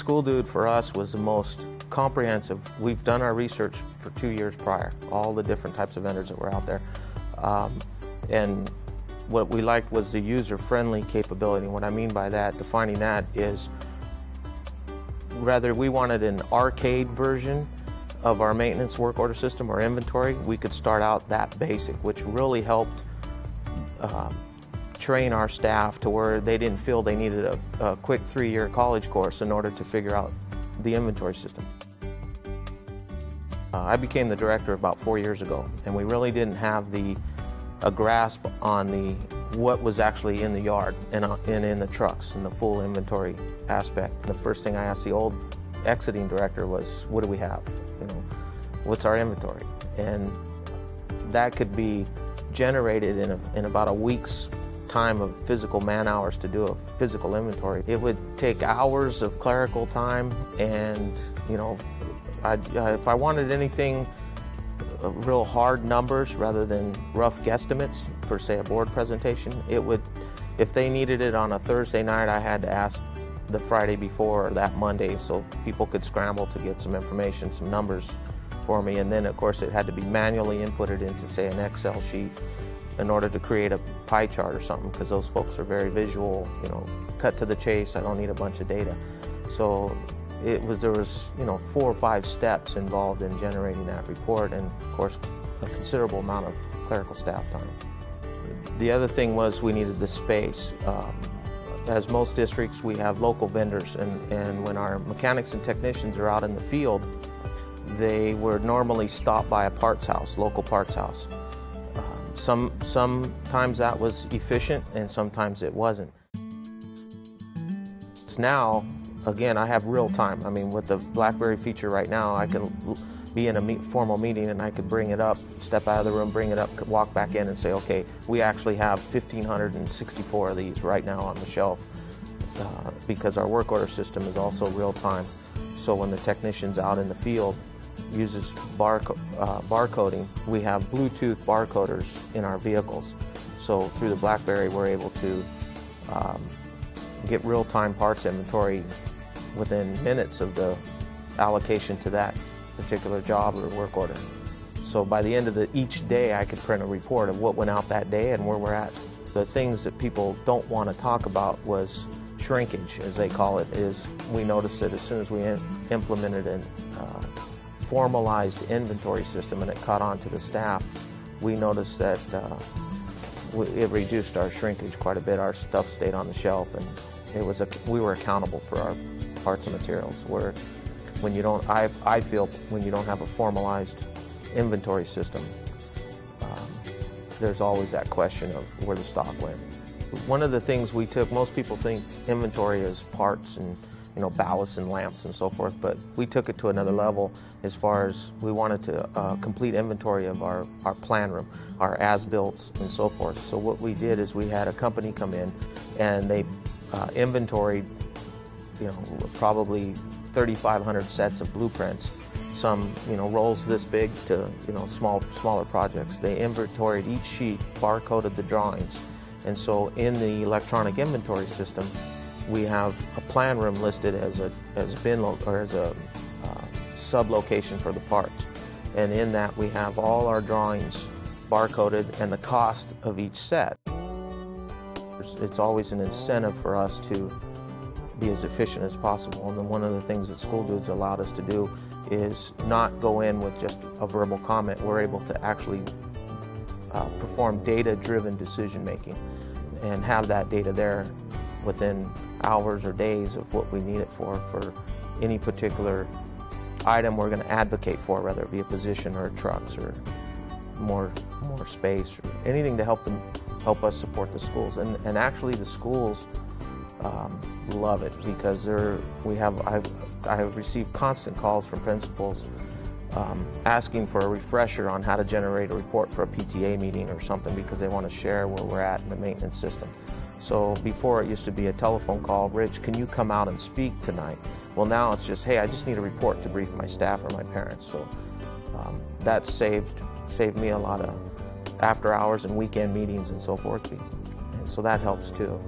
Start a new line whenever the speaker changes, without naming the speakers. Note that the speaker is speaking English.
School Dude for us was the most comprehensive. We've done our research for 2 years prior, all the different types of vendors that were out there. And what we liked was the user-friendly capability. And what I mean by that, defining that, is whether we wanted an arcade version of our maintenance work order system or inventory, we could start out that basic, which really helped train our staff to where they didn't feel they needed a quick 3-year college course in order to figure out the inventory system. I became the director about 4 years ago, and we really didn't have a grasp on what was actually in the yard and in the trucks and the full inventory aspect. The first thing I asked the old exiting director was, what do we have? You know, what's our inventory? And that could be generated in about a week's time of physical man hours to do a physical inventory. It would take hours of clerical time, and you know, if I wanted anything real hard numbers rather than rough guesstimates for, say, a board presentation, it would, if they needed it on a Thursday night, I had to ask the Friday before or that Monday so people could scramble to get some information, some numbers for me. And then of course it had to be manually inputted into, say, an Excel sheet in order to create a pie chart or something, because those folks are very visual, you know, cut to the chase. I don't need a bunch of data. So there was, you know, 4 or 5 steps involved in generating that report, and of course a considerable amount of clerical staff time. The other thing was we needed the space. As most districts, we have local vendors, and when our mechanics and technicians are out in the field, they would normally stop by a parts house, local parts house. Sometimes that was efficient and sometimes it wasn't. Now, again, I have real time. I mean, with the BlackBerry feature right now, I can be in a formal meeting and I could bring it up, step out of the room, bring it up, walk back in and say, okay, we actually have 1,564 of these right now on the shelf, because our work order system is also real time. So when the technician's out in the field, uses barcoding. We have Bluetooth barcoders in our vehicles. So through the BlackBerry, we're able to get real-time parts inventory within minutes of the allocation to that particular job or work order. So by the end of each day, I could print a report of what went out that day and where we're at. The things that people don't want to talk about was shrinkage, as they call it. Is we noticed that as soon as we implemented a formalized inventory system and it caught on to the staff, we noticed that it reduced our shrinkage quite a bit. Our stuff stayed on the shelf, and we were accountable for our parts and materials. Where when you don't, I feel when you don't have a formalized inventory system, there's always that question of where the stock went. One of the things we took, most people think inventory is parts and, you know, ballasts and lamps and so forth, but we took it to another level as far as we wanted to complete inventory of our plan room, our as-builts and so forth. So what we did is we had a company come in and they inventoried, you know, probably 3,500 sets of blueprints, some, you know, rolls this big to, you know, smaller projects. They inventoried each sheet, barcoded the drawings, and so in the electronic inventory system, we have a plan room listed as a bin or as a sub-location for the parts. And in that we have all our drawings barcoded and the cost of each set. It's always an incentive for us to be as efficient as possible. And then one of the things that School Dudes allowed us to do is not go in with just a verbal comment. We're able to actually perform data-driven decision making and have that data there within hours or days of what we need it for any particular item we're going to advocate for, whether it be a position or trucks or more space or anything to help us support the schools. And actually the schools love it, because I have received constant calls from principals asking for a refresher on how to generate a report for a PTA meeting or something, because they want to share where we're at in the maintenance system. So before it used to be a telephone call, Rich, can you come out and speak tonight? Well, now it's just, hey, I just need a report to brief my staff or my parents. So that saved me a lot of after hours and weekend meetings and so forth. And so that helps too.